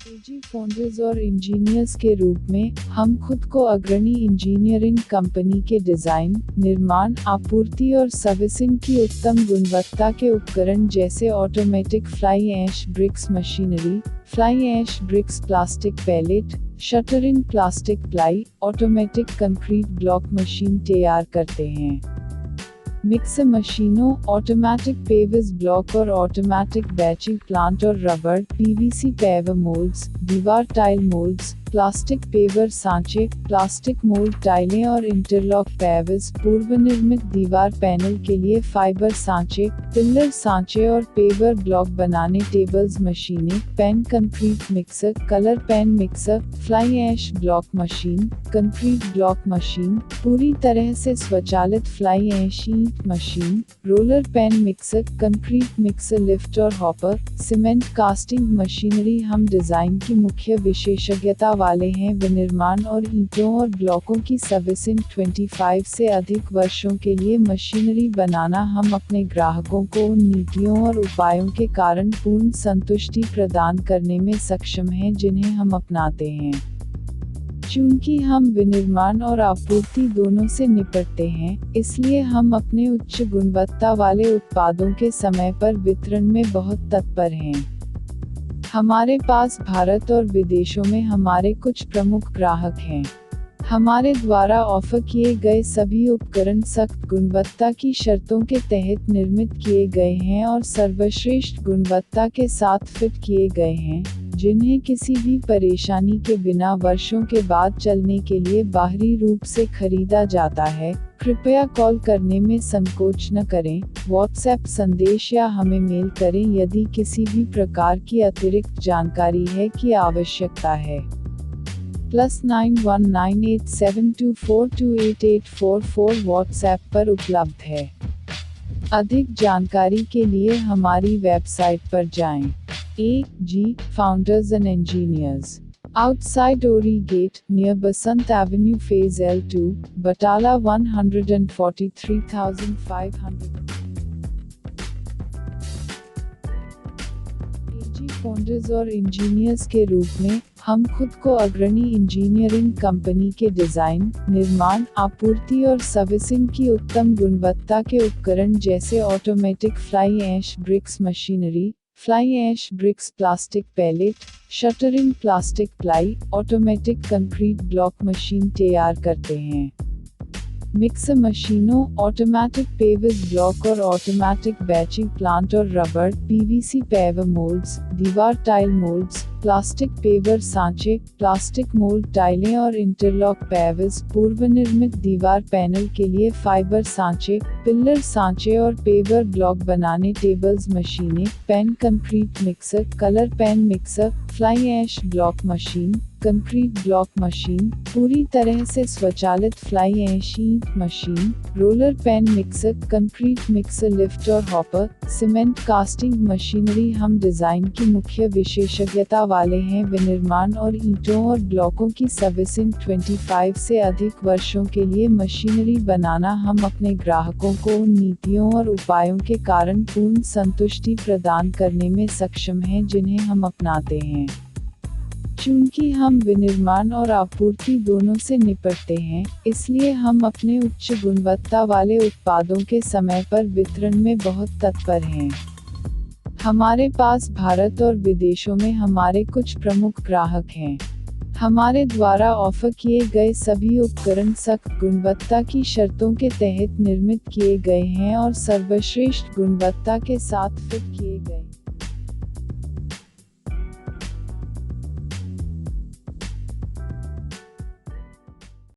एजी founders और engineers के रूप में, हम खुद को अग्रणी इंजीनियरिंग कंपनी के डिज़ाइन, निर्माण, आपूर्ति और सर्विसिंग की उत्तम गुणवत्ता के उपकरण जैसे automatic fly ash bricks machinery, fly ash bricks plastic pallet, shuttering plastic ply, automatic concrete block machine तैयार करते हैं। मिक्सर मशीनों, ऑटोमैटिक पेवर्स ब्लॉक और ऑटोमैटिक बैचिंग प्लांट और रबर, पीवीसी पेवर मोल्ड्स, दीवार टाइल मोल्ड्स, प्लास्टिक पेवर सांचे, plastic mould टाइलें और इंटरलॉक पेवर्स, पूर्वनिर्मित दीवार पैनल के लिए फाइबर सांचे, पिल्लर सांचे और पेवर ब्लॉक बनाने टेबल्स मशीनें, pan concrete mixer, colour pan mixer, fly ash block machine, concrete block machine, पूरी तरह से स्वचालित फ्लाई ऐश ईंट machine, roller pan mixer, concrete mixer lift और हॉपर, सीमेंट कास्टिंग मशीनरी। हम डिज़ाइन की मुख्य विशेषज्ञता वाले हैं विनिर्माण और ईंटों और ब्लॉकों की सर्विसिंग 25 से अधिक वर्षों के लिए मशीनरी बनाना। हम अपने ग्राहकों को उन नीतियों और उपायों के कारण पूर्ण संतुष्टि प्रदान करने में सक्षम हैं जिन्हें हम अपनाते हैं। चूंकि हम विनिर्माण और आपूर्ति दोनों से निपटते हैं, इसलिए हम अपने उच्च गुणवत्ता वाले उत्पादों के समय पर वितरण में बहुत तत्पर हैं। हमारे पास भारत और विदेशों में हमारे कुछ प्रमुख ग्राहक हैं। हमारे द्वारा ऑफर किए गए सभी उपकरण सख्त गुणवत्ता की शर्तों के तहत निर्मित किए गए हैं और सर्वश्रेष्ठ गुणवत्ता के साथ फिट किए गए हैं, जिन्हें किसी भी परेशानी के बिना वर्षों के बाद चलने के लिए बाहरी रूप से खरीदा जाता है। कृपया कॉल करने में संकोच न करें, व्हाट्सएप संदेश या हमें मेल करें यदि किसी भी प्रकार की अतिरिक्त जानकारी है की आवश्यकता है। +919872428844 व्हाट्सएप पर उपलब्ध है। अधिक जानकारी के लिए हमारी वेबसाइट पर जाएं। AG Founders and Engineers, outside Ori Gate, near Basant Avenue Phase L2, Batala 143,500। AG Founders और इंजीनियर्स के रूप में, हम खुद को अग्रणी इंजीनियरिंग कंपनी के डिज़ाइन, निर्माण, आपूर्ति और सर्विसिंग की उत्तम गुणवत्ता के उपकरण जैसे automatic fly ash bricks machinery, fly ash bricks plastic pallet, shuttering plastic ply, automatic concrete block machine तैयार करते हैं। मिक्सर मशीनों, ऑटोमैटिक पेवर्स ब्लॉक और ऑटोमैटिक बैचिंग प्लांट और रबर, पीवीसी पेवर मोल्ड्स, दीवार टाइल मोल्ड्स, प्लास्टिक पेवर सांचे, plastic mould टाइलें और इंटरलॉक पेवर्स, पूर्वनिर्मित दीवार पैनल के लिए फाइबर सांचे, पिल्लर सांचे और पेवर ब्लॉक बनाने टेबल्स मशीनें, pan concrete mixer, colour pan mixer, fly ash block machine, concrete block machine, पूरी तरह से स्वचालित फ्लाई ऐश ईंट machine, roller pan mixer, concrete mixer lift और हॉपर, सीमेंट कास्टिंग मशीनरी। हम डिज़ाइन की मुख्य विशेषज्ञता वाले हैं विनिर्माण और ईंटों और ब्लॉकों की सर्विसिंग 25 से अधिक वर्षों के लिए मशीनरी बनाना। हम अपने ग्राहकों को उन नीतियों और उपायों के कारण पूर्ण संतुष्टि प्रदान करने में सक्षम हैं जिन्हें हम अपनाते हैं। चूंकि हम विनिर्माण और आपूर्ति दोनों से निपटते हैं, इसलिए हम अपने उच्च गुणवत्ता वाले उत्पादों के समय पर वितरण में बहुत तत्पर हैं। हमारे पास भारत और विदेशों में हमारे कुछ प्रमुख ग्राहक हैं। हमारे द्वारा ऑफर किए गए सभी उपकरण सख्त गुणवत्ता की शर्तों के तहत निर्मित किए गए हैं और सर्वश्रेष्ठ गुणवत्ता के साथ फिट किए गए